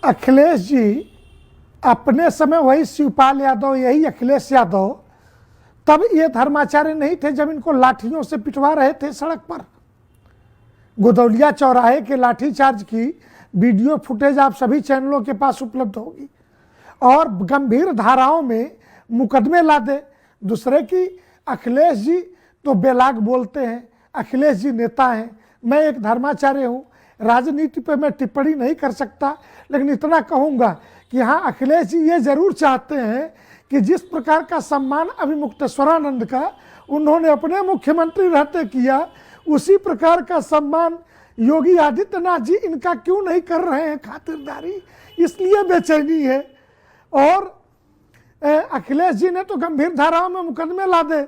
अखिलेश जी अपने समय वही शिवपाल यादव, यही अखिलेश यादव, तब ये धर्माचार्य नहीं थे जब इनको लाठियों से पिटवा रहे थे सड़क पर। गोदौलिया चौराहे के लाठीचार्ज की वीडियो फुटेज आप सभी चैनलों के पास उपलब्ध होगी। और गंभीर धाराओं में मुकदमे ला दे दूसरे की। अखिलेश जी तो बेलाग बोलते हैं, अखिलेश जी नेता हैं, मैं एक धर्माचार्य हूँ, राजनीति पे मैं टिप्पणी नहीं कर सकता, लेकिन इतना कहूँगा कि हाँ, अखिलेश जी ये जरूर चाहते हैं कि जिस प्रकार का सम्मान अभी मुक्तेश्वरानंद का उन्होंने अपने मुख्यमंत्री रहते किया, उसी प्रकार का सम्मान योगी आदित्यनाथ जी इनका क्यों नहीं कर रहे हैं खातिरदारी, इसलिए बेचैनी है। और अखिलेश जी ने तो गंभीर धाराओं में मुकदमे ला दे।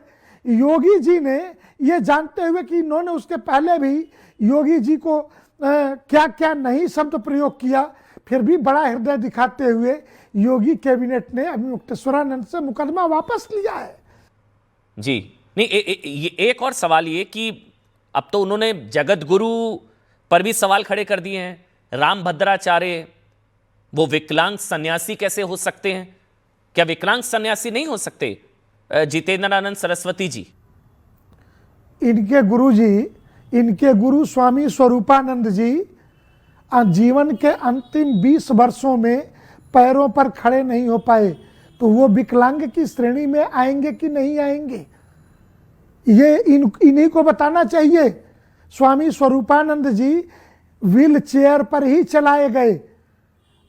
योगी जी ने ये जानते हुए कि इन्होंने उसके पहले भी योगी जी को क्या क्या नहीं शब्द प्रयोग किया, फिर भी बड़ा हृदय दिखाते हुए योगी कैबिनेट ने अभी मुक्तेश्वरानंद से मुकदमा वापस लिया है। जी नहीं, एक और सवाल ये कि अब तो उन्होंने जगत गुरु पर भी सवाल खड़े कर दिए हैं। रामभद्राचार्य वो विकलांग सन्यासी कैसे हो सकते हैं? क्या विकलांग सन्यासी नहीं हो सकते जितेंद्रानंद सरस्वती जी? इनके गुरु जी, इनके गुरु स्वामी स्वरूपानंद जी जीवन के अंतिम 20 वर्षों में पैरों पर खड़े नहीं हो पाए, तो वो विकलांग की श्रेणी में आएंगे कि नहीं आएंगे, ये इन्हीं को बताना चाहिए। स्वामी स्वरूपानंद जी व्हील चेयर पर ही चलाए गए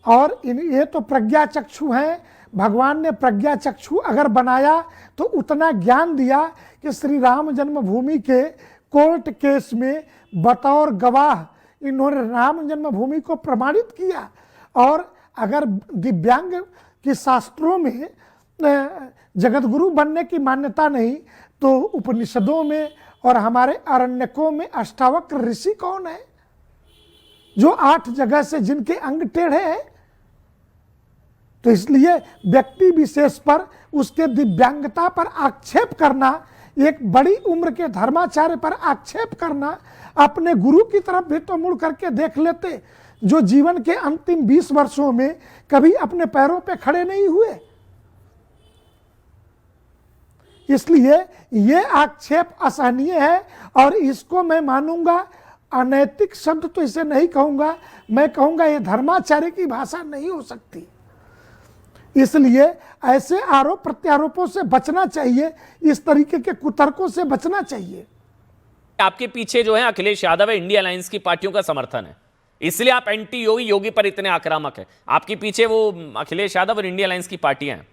और ये तो प्रज्ञा चक्षु हैं। भगवान ने प्रज्ञा चक्षु अगर बनाया तो उतना ज्ञान दिया कि श्री राम जन्मभूमि के कोर्ट केस में बतौर गवाह इन्होंने राम जन्मभूमि को प्रमाणित किया। और अगर दिव्यांग के शास्त्रों में जगतगुरु बनने की मान्यता नहीं, तो उपनिषदों में और हमारे आरण्यकों में अष्टावक्र ऋषि कौन है जो 8 जगह से जिनके अंग टेढ़े हैं? तो इसलिए व्यक्ति विशेष पर उसके दिव्यांगता पर आक्षेप करना, एक बड़ी उम्र के धर्माचार्य पर आक्षेप करना, अपने गुरु की तरफ भी तो मुड़ करके देख लेते जो जीवन के अंतिम 20 वर्षों में कभी अपने पैरों पे खड़े नहीं हुए। इसलिए ये आक्षेप असहनीय है और इसको मैं मानूंगा अनैतिक शब्द तो इसे नहीं कहूंगा, मैं कहूंगा ये धर्माचार्य की भाषा नहीं हो सकती। इसलिए ऐसे आरोप प्रत्यारोपों से बचना चाहिए, इस तरीके के कुतर्कों से बचना चाहिए। आपके पीछे जो है अखिलेश यादव है, इंडिया अलायंस की पार्टियों का समर्थन है, इसलिए आप एंटी योगी, योगी पर इतने आक्रामक है। आपके पीछे वो अखिलेश यादव और इंडिया अलायंस की पार्टियां हैं।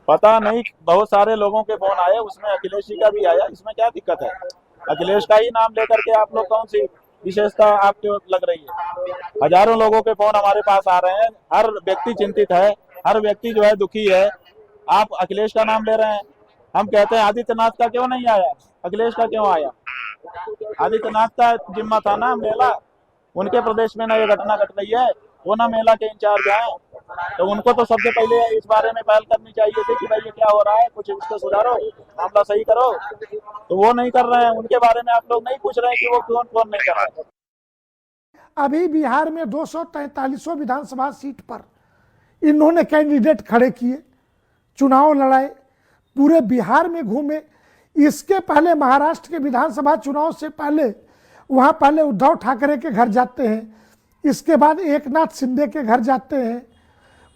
पता नहीं, बहुत सारे लोगों के फोन आए, उसमें अखिलेश जी का भी आया, इसमें क्या दिक्कत है? अखिलेश का ही नाम लेकर के आप लोग कौन सी विशेषता आपको लग रही है? हजारों लोगों के फोन हमारे पास आ रहे हैं, हर व्यक्ति चिंतित है, हर व्यक्ति जो है दुखी है। आप अखिलेश का नाम ले रहे हैं, हम कहते हैं आदित्यनाथ का क्यों नहीं आया, अखिलेश का क्यों आया? आदित्यनाथ का जिम्मा था ना मेला, उनके प्रदेश में ना ये घटना घट रही है, वो ना मेला के इंचार्ज हैं, तो उनको तो सबसे पहले इस बारे में पहल करनी चाहिए थी कि भाई ये क्या हो रहा है, कुछ इसको सुधारो, मामला सही करो। तो वो नहीं कर रहे हैं, उनके बारे में आप लोग नहीं पूछ रहे हैं कि वो कौन नहीं कर रहा है। अभी बिहार में 243 विधानसभा सीट पर इन्होंने कैंडिडेट खड़े किए, चुनाव लड़ाए, पूरे बिहार में घूमे। इसके पहले महाराष्ट्र के विधानसभा चुनाव से पहले वहाँ पहले उद्धव ठाकरे के घर जाते हैं, इसके बाद एकनाथ शिंदे के घर जाते हैं,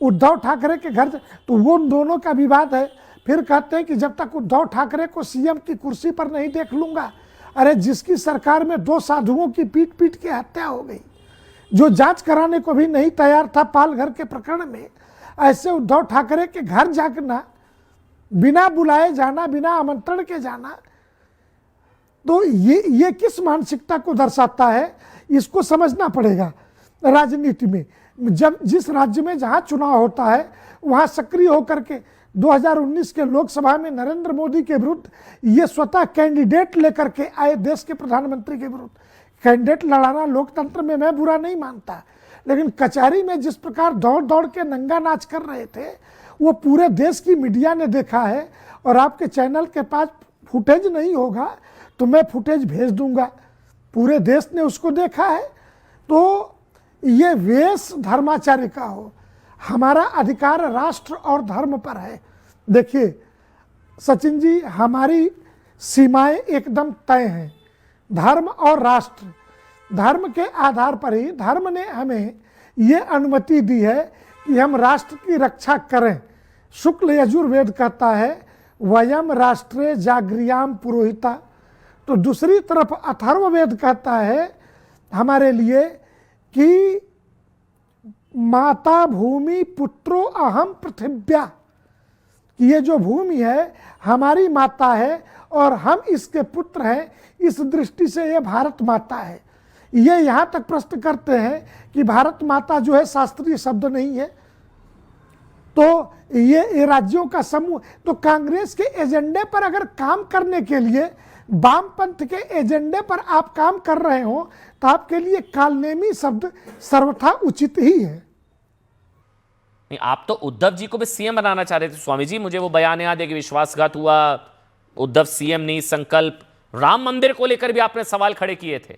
उद्धव ठाकरे के घर, तो वो दोनों का विवाद है। फिर कहते हैं कि जब तक उद्धव ठाकरे को सीएम की कुर्सी पर नहीं देख लूंगा। अरे जिसकी सरकार में 2 साधुओं की पीट पीट के हत्या हो गई, जो जांच कराने को भी नहीं तैयार था पालघर के प्रकरण में, ऐसे उद्धव ठाकरे के घर जाना, बिना बुलाए जाना, बिना आमंत्रण के जाना, तो ये किस मानसिकता को दर्शाता है, इसको समझना पड़ेगा। राजनीति में जब जिस राज्य में जहां चुनाव होता है वहां सक्रिय होकर के 2019 के लोकसभा में नरेंद्र मोदी के विरुद्ध ये स्वतः कैंडिडेट लेकर के आए, देश के प्रधानमंत्री के विरुद्ध कैंडिडेट लड़ाना लोकतंत्र में मैं बुरा नहीं मानता, लेकिन कचहरी में जिस प्रकार दौड़ दौड़ के नंगा नाच कर रहे थे वो पूरे देश की मीडिया ने देखा है। और आपके चैनल के पास फुटेज नहीं होगा तो मैं फुटेज भेज दूंगा, पूरे देश ने उसको देखा है। तो ये वेश धर्माचार्य का हो। हमारा अधिकार राष्ट्र और धर्म पर है। देखिए सचिन जी, हमारी सीमाएं एकदम तय हैं, धर्म और राष्ट्र। धर्म के आधार पर ही धर्म ने हमें ये अनुमति दी है कि हम राष्ट्र की रक्षा करें। शुक्ल यजुर्वेद कहता है वयम राष्ट्रे जागृयाम पुरोहिता। तो दूसरी तरफ अथर्ववेद कहता है हमारे लिए कि माता भूमि पुत्रो अहम पृथिव्या, ये जो भूमि है हमारी माता है और हम इसके पुत्र हैं। इस दृष्टि से ये भारत माता है। ये यहाँ तक प्रश्न करते हैं कि भारत माता जो है शास्त्रीय शब्द नहीं है, तो ये राज्यों का समूह। तो कांग्रेस के एजेंडे पर अगर काम करने के लिए वामपंथ के एजेंडे पर आप काम कर रहे हो तो आपके लिए कालनेमी शब्द सर्वथा उचित ही है। नहीं, आप तो उद्धव जी को भी सीएम बनाना चाह रहे थे स्वामी जी। मुझे वो बयान याद है कि विश्वासघात हुआ, उद्धव सीएम नहीं, संकल्प। राम मंदिर को लेकर भी आपने सवाल खड़े किए थे।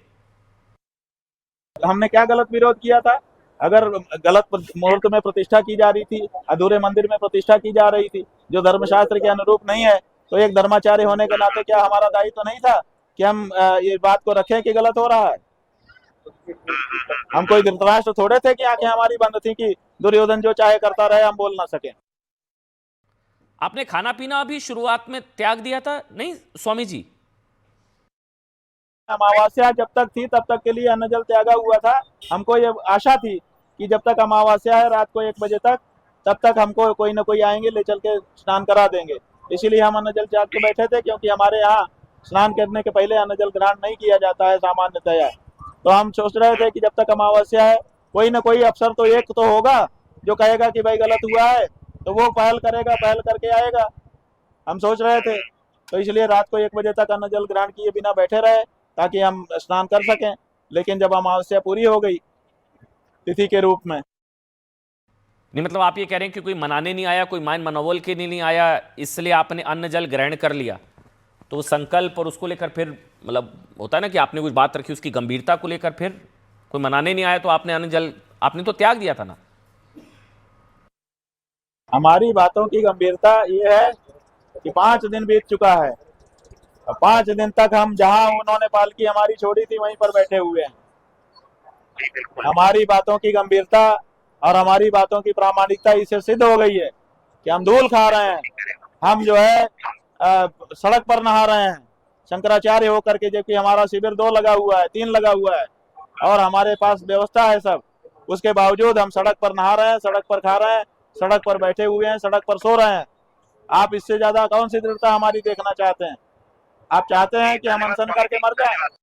हमने क्या गलत विरोध किया था? अगर गलत मुहूर्त में प्रतिष्ठा की जा रही थी, अधूरे मंदिर में प्रतिष्ठा की जा रही थी जो धर्मशास्त्र के अनुरूप नहीं है, तो एक धर्माचार्य होने के नाते क्या हमारा दायित्व नहीं था कि हम ये बात को रखें कि गलत हो रहा है? हम कोई धृतराष्ट्र थोड़े थे कि आंखें हमारी बंद थी कि दुर्योधन जो चाहे करता रहे, हम बोल ना सके। आपने खाना पीना भी शुरुआत में त्याग दिया था नहीं स्वामी जी? अमावस्या जब तक थी तब तक के लिए अन्न जल त्यागा हुआ था। हमको ये आशा थी कि जब तक अमावस्या है रात को 1 बजे तक, तब तक हमको कोई ना कोई आएंगे, ले चल के स्नान करा देंगे। इसीलिए हम अन्न जल त्याग के बैठे थे, क्योंकि हमारे यहाँ स्नान करने के पहले अन्न जल ग्रहण नहीं किया जाता है सामान्यतया। तो हम सोच रहे थे कि जब तक अमावस्या है कोई ना कोई अफसर तो एक तो होगा जो कहेगा कि भाई गलत हुआ है, तो वो पहल करेगा, पहल करके आएगा। हम सोच रहे थे, तो इसलिए रात को 1 बजे तक अन्न जल ग्रहण किए बिना बैठे रहे ताकि हम स्नान कर सकें। लेकिन जब अमावस्या पूरी हो गई तिथि के रूप में, नहीं मतलब आप ये कह रहे हैं कि कोई मनाने नहीं आया, कोई मान मनोबल के लिए नहीं आया, इसलिए आपने अन्न जल ग्रहण कर लिया। तो वो संकल्प और उसको लेकर फिर मतलब होता है ना कि आपने कुछ बात रखी, उसकी गंभीरता को लेकर फिर कोई मनाने नहीं आया तो आपने अन्न जल आपने तो त्याग दिया था ना। हमारी बातों की गंभीरता ये है कि 5 दिन बीत चुका है, 5 दिन तक हम जहां उन्होंने पालकी हमारी छोड़ी थी वहीं पर बैठे हुए हैं। हमारी बातों की गंभीरता और हमारी बातों की प्रामाणिकता इससे सिद्ध हो गई है कि हम धूल खा रहे हैं, हम जो है सड़क पर नहा रहे हैं शंकराचार्य होकर के, जबकि हमारा शिविर 2 लगा हुआ है, 3 लगा हुआ है और हमारे पास व्यवस्था है सब। उसके बावजूद हम सड़क पर नहा रहे हैं, सड़क पर खा रहे हैं, सड़क पर बैठे हुए हैं, सड़क पर सो रहे हैं। आप इससे ज्यादा कौन सी दृढ़ता हमारी देखना चाहते हैं? आप चाहते हैं कि हम अनशन करके मर जाएं?